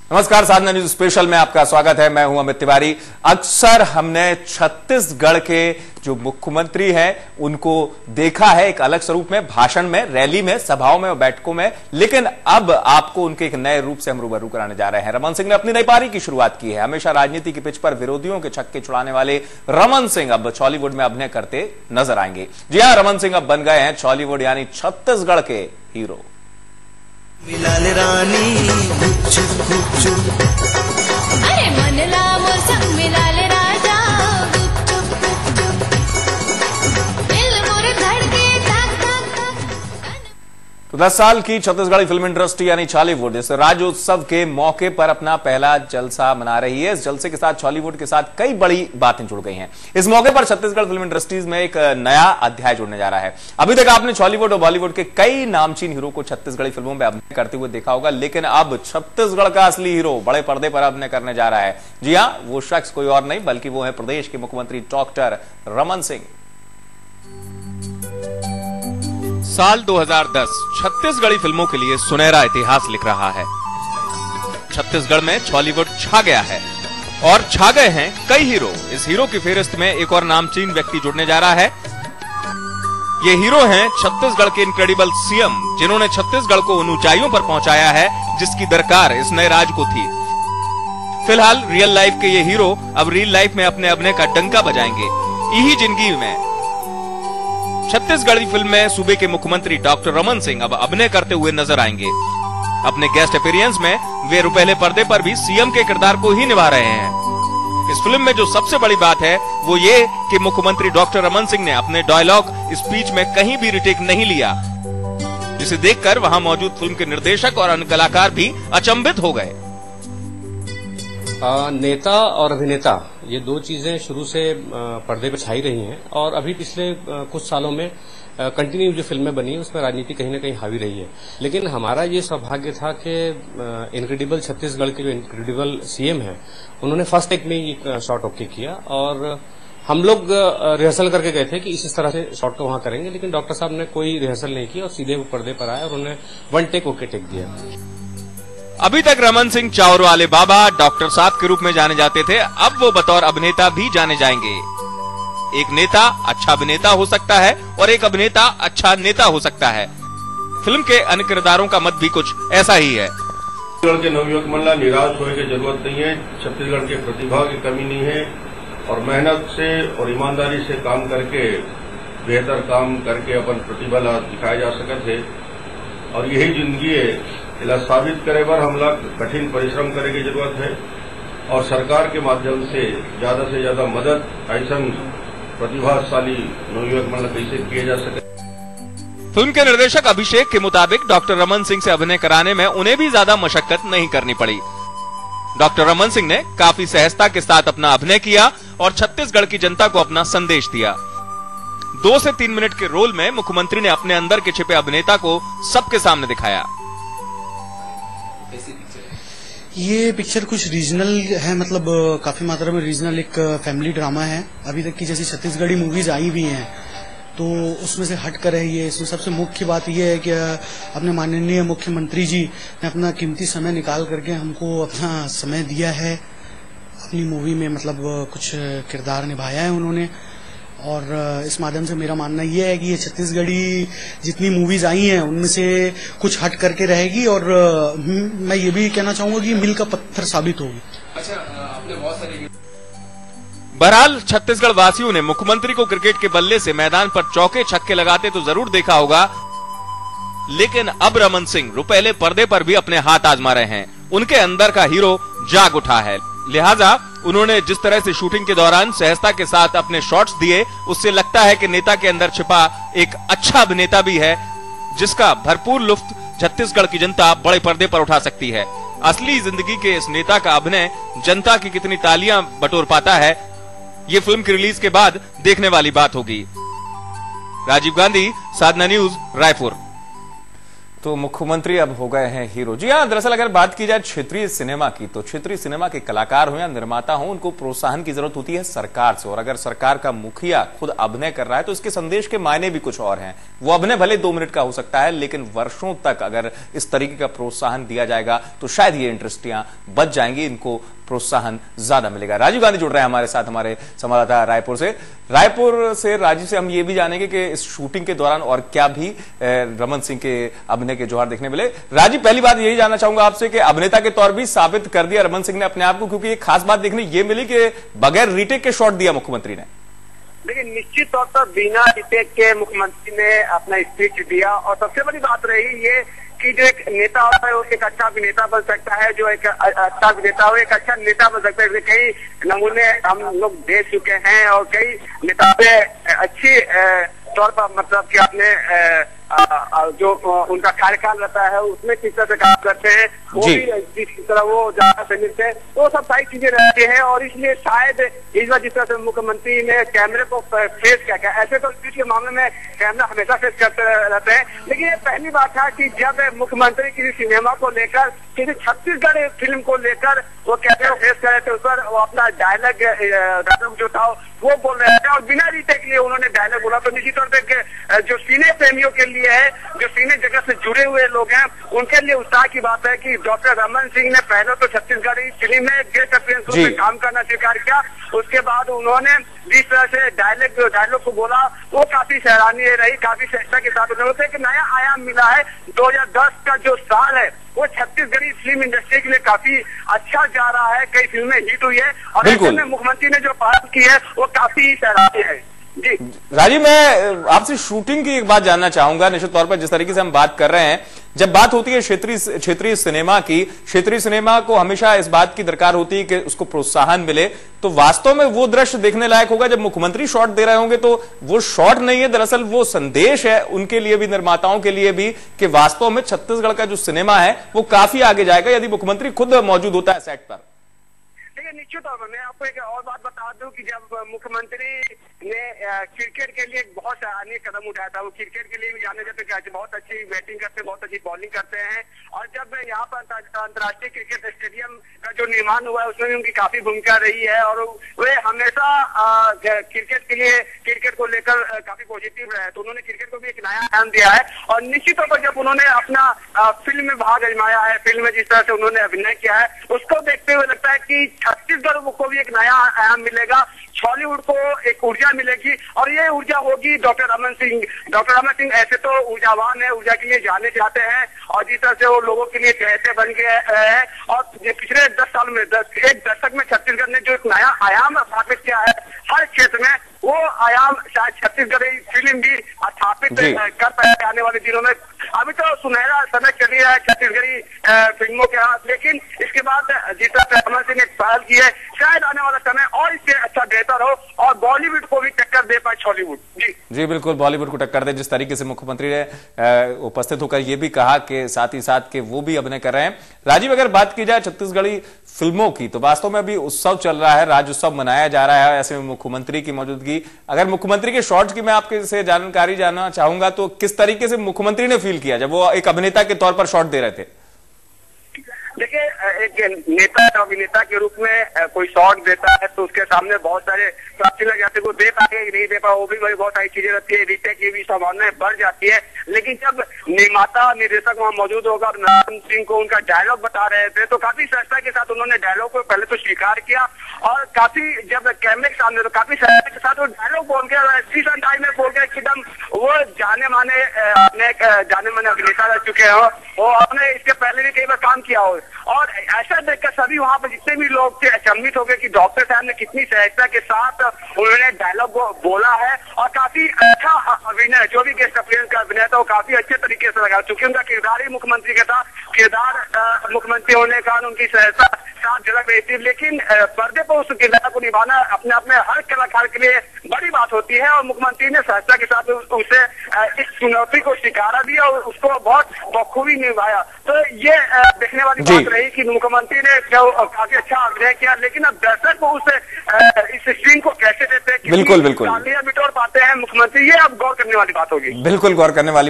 नमस्कार, साधना news special में आपका स्वागत है। मैं हूं अमित तिवारी। अक्सर हमने छत्तीसगढ़ के जो मुख्यमंत्री हैं उनको देखा है एक अलग स्वरूप में, भाषण में, रैली में, सभाओं में और बैठकों में, लेकिन अब आपको उनके एक नए रूप से हम रूबरू कराने जा रहे हैं। रमन सिंह ने अपनी नई पारी की शुरुआत की है। हमेशा राजनीति की पिच पर विरोधियों के छक्के छुड़ाने वाले रमन सिंह अब बॉलीवुड में अभिनय करते नजर आएंगे। जी हां, रमन सिंह अब बन गए हैं बॉलीवुड यानी छत्तीसगढ़ के हीरो। मिलाले रानी गुपचुप गुपचुप, अरे मन लामो संग मिलाले राजा गुपचुप गुपचुप, दिल मोर धड़के धक धक धक। तो 10 साल की छत्तीसगढ़ी फिल्म इंडस्ट्री यानी बॉलीवुड इस राज्योत्सव के मौके पर अपना पहला जलसा मना रही है। इस जलसे के साथ बॉलीवुड के साथ कई बड़ी बातें जुड़ गई हैं। इस मौके पर छत्तीसगढ़ फिल्म इंडस्ट्रीज में एक नया अध्याय जुड़ने जा रहा है। अभी तक आपने बॉलीवुड और बॉलीवुड के कई नामचीन हीरो को छत्तीसगढ़ी फिल्मों में अभिनय करते हुए देखा होगा, लेकिन अब छत्तीसगढ़ का असली हीरो बड़े पर्दे पर अभिनय करने जा रहा है। जी हां, वो शख्स कोई और नहीं बल्कि वो है प्रदेश के मुख्यमंत्री डॉक्टर रमन सिंह। साल 2010 छत्तीसगढ़ी फिल्मों के लिए सुनहरा इतिहास लिख रहा है। छत्तीसगढ़ में बॉलीवुड छा गया है और छा गए हैं कई हीरो। इस हीरो की फेहरिस्त में एक और नामचीन व्यक्ति जुड़ने जा रहा है। ये हीरो हैं छत्तीसगढ़ के इनक्रेडिबल सीएम, जिन्होंने छत्तीसगढ़ को उन ऊंचाइयों पर पहुंचाया है जिसकी दरकार इस नए राज को थी। फिलहाल रियल लाइफ के ये हीरो अब रियल लाइफ में अपने अभिनय का डंका बजाएंगे। यही जिंदगी में छत्तीसगढ़ी फिल्म में सूबे के मुख्यमंत्री डॉक्टर रमन सिंह अब अभिनय करते हुए नजर आएंगे। अपने गेस्ट अपीयरेंस में वे रुपहले पर्दे पर भी सीएम के किरदार को ही निभा रहे हैं। इस फिल्म में जो सबसे बड़ी बात है वो ये कि मुख्यमंत्री डॉक्टर रमन सिंह ने अपने डायलॉग स्पीच में कहीं भी रिटेक नहीं लिया, जिसे देखकर वहां मौजूद फिल्म के निर्देशक और अन्य कलाकार भी अचंभित हो गए। नेता और अभिनेता ये दो चीजें शुरू से पर्दे पर छाई रही हैं और अभी पिछले कुछ सालों में कंटिन्यू जो फिल्में बनी है उसमें राजनीति कहीं ना कहीं हावी रही है। लेकिन हमारा ये सौभाग्य था कि इनक्रेडिबल छत्तीसगढ़ के जो इनक्रेडिबल सीएम हैं उन्होंने फर्स्ट टेक में ही शॉट ओके किया और हम लोग रिहर्सल करके गए थे कि इस तरह से शॉट को वहां करेंगे, लेकिन डॉक्टर साहब ने कोई रिहर्सल नहीं की और सीधे वो पर्दे पर आए और उन्होंने वन टेक ओके टेक दिया। अभी तक रमन सिंह चाउर वाले बाबा, डॉक्टर साहब के रूप में जाने जाते थे, अब वो बतौर अभिनेता भी जाने जाएंगे। एक नेता अच्छा अभिनेता हो सकता है और एक अभिनेता अच्छा नेता हो सकता है। फिल्म के अन्य किरदारों का मत भी कुछ ऐसा ही है। छत्तीसगढ़ के नवयुवक मंडला निराश होने की जरूरत नहीं है। छत्तीसगढ़ के प्रतिभा की कमी नहीं है और मेहनत से और ईमानदारी से काम करके बेहतर काम करके अपन प्रतिभा दिखाए जा सकते थे और यही जिंदगी है। इला साबित करे बर हम लोग कठिन परिश्रम करने की जरूरत है और सरकार के माध्यम से ज्यादा मदद ऐसा प्रतिभाशाली नवयुवक मंडल कैसे किए जा सके। फिल्म के निर्देशक अभिषेक के मुताबिक डॉक्टर रमन सिंह से अभिनय कराने में उन्हें भी ज्यादा मशक्कत नहीं करनी पड़ी। डॉक्टर रमन सिंह ने काफी सहजता के साथ अपना अभिनय किया और छत्तीसगढ़ की जनता को अपना संदेश दिया। 2 से 3 मिनट के रोल में मुख्यमंत्री ने अपने अंदर के छिपे अभिनेता को सबके सामने दिखाया। ये पिक्चर कुछ रीजनल है, मतलब काफी मात्रा में रीजनल एक फैमिली ड्रामा है। अभी तक की जैसी छत्तीसगढ़ी मूवीज आई भी हैं तो उसमें से हट कर है ये। इसमें सबसे मुख्य बात यह है कि अपने माननीय मुख्यमंत्री जी ने अपना कीमती समय निकाल करके हमको अपना समय दिया है अपनी मूवी में, मतलब कुछ किरदार निभाया है उन्होंने। और इस माध्यम से मेरा मानना यह है कि ये छत्तीसगढ़ी जितनी मूवीज आई हैं उनमें से कुछ हट करके रहेगी और मैं ये भी कहना चाहूंगा कि मील का पत्थर साबित होगी। अच्छा, आपने बहुत सारी बहरहाल छत्तीसगढ़ वासियों ने मुख्यमंत्री को क्रिकेट के बल्ले से मैदान पर चौके छक्के लगाते तो जरूर देखा होगा, लेकिन अब रमन सिंह रुपहले पर्दे पर भी अपने हाथ आजमा रहे हैं। उनके अंदर का हीरो जाग उठा है, लिहाजा उन्होंने जिस तरह से शूटिंग के दौरान सहजता के साथ अपने शॉट्स दिए उससे लगता है कि नेता के अंदर छिपा एक अच्छा अभिनेता भी है जिसका भरपूर लुत्फ छत्तीसगढ़ की जनता बड़े पर्दे पर उठा सकती है। असली जिंदगी के इस नेता का अभिनय जनता की कितनी तालियां बटोर पाता है, ये फिल्म की रिलीज के बाद देखने वाली बात होगी। राजीव गांधी, साधना न्यूज, रायपुर। तो मुख्यमंत्री अब हो गए हैं हीरो। जी हाँ, दरअसल अगर बात की जाए क्षेत्रीय सिनेमा की, तो क्षेत्रीय सिनेमा के कलाकार हो या निर्माता हो, उनको प्रोत्साहन की जरूरत होती है सरकार से। और अगर सरकार का मुखिया खुद अभिनय कर रहा है तो इसके संदेश के मायने भी कुछ और हैं। वो अभिनय भले 2 मिनट का हो सकता है, लेकिन वर्षों तक अगर इस तरीके का प्रोत्साहन दिया जाएगा तो शायद ये इंडस्ट्रियां बच जाएंगी, इनको प्रोत्साहन ज्यादा मिलेगा। राजीव गांधी जुड़ रहे हैं हमारे साथ, हमारे संवाददाता रायपुर से। राजीव से हम ये भी जानेंगे कि इस शूटिंग के दौरान और क्या भी रमन सिंह के अभिनय के जोहार देखने मिले। राजीव, पहली बात यही जानना चाहूंगा आपसे कि अभिनेता के तौर भी साबित कर दिया रमन सिंह ने अपने आप को, क्योंकि एक खास बात देखने ये मिली कि बगैर रीटेक के शॉट दिया मुख्यमंत्री ने। देखिए, निश्चित तौर पर बिना रीटेक के मुख्यमंत्री ने अपना स्पीच दिया। और सबसे बड़ी बात रही ये कि जो एक नेता होता है वो एक अच्छा अभिनेता बन सकता है, जो एक अच्छा अभिनेता हो एक अच्छा नेता बन सकता है। कई नमूने हम लोग देख चुके हैं और कई नेता पे अच्छी तौर पर मतलब कि अपने जो उनका कार्यकाल रहता है उसमें किस तरह से काम करते हैं, वो भी जिस तरह वो ज्यादा से मिलते हैं, तो सब सारी चीजें रहती है। और इसलिए शायद इस बार जिस तरह से मुख्यमंत्री ने कैमरे को फेस किया, ऐसे तो स्पीच के मामले में कैमरा हमेशा फेस करते रहते हैं, लेकिन ये पहली बात था कि जब मुख्यमंत्री किसी सिनेमा को लेकर, किसी छत्तीसगढ़ फिल्म को लेकर वो कैमरे को फेस कर रहे थे, उस पर वो अपना डायलॉग जो था वो बोल रहे थे और बिना रीटेक लिए उन्होंने डायलॉग बोला। तो निश्चित तौर पर जो सिने प्रेमियों के लिए है, जो सिने जगत से जुड़े हुए लोग हैं, उनके लिए उत्साह की बात है कि डॉक्टर रमन सिंह ने पहले तो छत्तीसगढ़ी फिल्म में गेस्ट अपीयरेंस में काम करना स्वीकार किया, उसके बाद उन्होंने जिस तरह से डायलॉग को बोला वो काफी सराहनीय रही, काफी चर्चा के साथ उन्होंने एक नया आयाम मिला है। 2010 का जो साल है वो छत्तीसगढ़ी फिल्म इंडस्ट्री के लिए काफी अच्छा जा रहा है, कई फिल्में हिट हुई है और ऐसे में मुख्यमंत्री ने जो पहल की है वो काफी सराहनीय है। जी राजीव, मैं आपसे शूटिंग की एक बात जानना चाहूंगा। निश्चित तौर पर जिस तरीके से हम बात कर रहे हैं, जब बात होती है क्षेत्रीय सिनेमा की, क्षेत्रीय सिनेमा को हमेशा इस बात की दरकार होती है कि उसको प्रोत्साहन मिले, तो वास्तव में वो दृश्य देखने लायक होगा जब मुख्यमंत्री शॉट दे रहे होंगे। तो वो शॉट नहीं है, दरअसल वो संदेश है उनके लिए भी, निर्माताओं के लिए भी, कि वास्तव में छत्तीसगढ़ का जो सिनेमा है वो काफी आगे जाएगा यदि मुख्यमंत्री खुद मौजूद होता है सेट पर। निश्चित तौर पर मैं आपको एक और बात बता दूं कि जब मुख्यमंत्री ने क्रिकेट के लिए बहुत सराहनीय कदम उठाया था, वो क्रिकेट के लिए भी जाने जाते हैं, बहुत अच्छी बैटिंग करते हैं, बहुत अच्छी बॉलिंग करते हैं। और जब यहाँ पर अंतर्राष्ट्रीय क्रिकेट स्टेडियम का जो निर्माण हुआ है उसमें भी उनकी काफी भूमिका रही है और वे हमेशा क्रिकेट के लिए, क्रिकेट को लेकर काफी पॉजिटिव रहे। तो उन्होंने क्रिकेट को भी एक नया आयाम दिया है और निश्चित तौर पर जब उन्होंने अपना फिल्म में भाग आजमाया है, फिल्म में जिस तरह से उन्होंने अभिनय किया है, उसको देखते हुए लगता है कि छत्तीसगढ़ को भी एक नया आयाम मिलेगा, बॉलीवुड को एक ऊर्जा मिलेगी और ये ऊर्जा होगी डॉक्टर रमन सिंह। डॉक्टर रमन सिंह ऐसे तो ऊर्जावान है, ऊर्जा के लिए जाने जाते हैं और जिस तरह से वो लोगों के लिए चहेते बन गए हैं और पिछले 10 साल में, एक दशक में छत्तीसगढ़ ने जो एक नया आयाम स्थापित किया है हर क्षेत्र में, वो आयाम शायद छत्तीसगढ़ी फिल्म भी स्थापित कर पाएगी आने वाले दिनों में। अभी तो सुनहरा समय चल रहा है छत्तीसगढ़ी फिल्मों के हाथ, लेकिन इसके बाद जिस तरह से रमन सिंह ने पहल की है, शायद आने वाला समय और इससे अच्छा बेहतर हो और बॉलीवुड को भी टक्कर दे पाए हॉलीवुड। जी बिल्कुल, बॉलीवुड को टक्कर दे। जिस तरीके से मुख्यमंत्री ने उपस्थित होकर ये भी कहा कि साथ ही साथ के वो भी अभिनय कर रहे हैं। राजीव, अगर बात की जाए छत्तीसगढ़ी फिल्मों की, तो वास्तव में अभी उत्सव चल रहा है, राज्य उत्सव मनाया जा रहा है, ऐसे में मुख्यमंत्री की मौजूदगी, अगर मुख्यमंत्री के शॉट्स की मैं आपके से जानकारी जानना चाहूंगा तो किस तरीके से मुख्यमंत्री ने फील किया जब वो एक अभिनेता के तौर पर शॉट दे रहे थे? देखिए, एक नेता अभिनेता के रूप में कोई शॉट देता है तो उसके सामने बहुत सारे साथी लग जाते हैं, वो दे पाए कि नहीं दे पाए, वो भी बहुत सारी चीजें रहती है, रीटेक की भी संभावनाएं बढ़ जाती है। लेकिन जब निर्माता निर्देशक वहां मौजूद होगा और रमन सिंह को उनका डायलॉग बता रहे थे तो काफी सहजता के साथ उन्होंने डायलॉग को पहले तो स्वीकार किया और काफी जब कैमरे के सामने तो काफी सहजता के साथ वो डायलॉग बोल के टाइम में बोल के एकदम वो जाने माने अभिनेता रह चुके हो, वो आपने इसके पहले भी कई बार काम किया हो और ऐसा देखकर सभी वहां पर जितने भी लोग थे अचंभित हो गए कि डॉक्टर साहब ने कितनी सहजता के साथ उन्होंने डायलॉग बोला है और काफी अच्छा अभिनय, जो भी गेस्ट अपीयरेंस का अभिनय था वो काफी अच्छे तरीके से लगा, चूंकि उनका किरदार ही मुख्यमंत्री का था, किरदार मुख्यमंत्री होने के कारण उनकी सहजता साथ झलक रही थी। लेकिन पर्दे पर उस किरदार को निभाना अपने आप में हर कलाकार के लिए बड़ी बात होती है और मुख्यमंत्री ने सहजता के साथ उसे इस चुनौती को स्वीकारा दिया और उसको बहुत बखूबी निभाया। तो ये देखने वाली बात रही कि मुख्यमंत्री ने काफी अच्छा अभिनय किया, लेकिन अब दर्शक को इस स्क्रीन को कैसे देते हैं, बिल्कुल बिटोर पाते हैं मुख्यमंत्री, ये अब गौर करने वाली बात होगी। बिल्कुल गौर करने वाली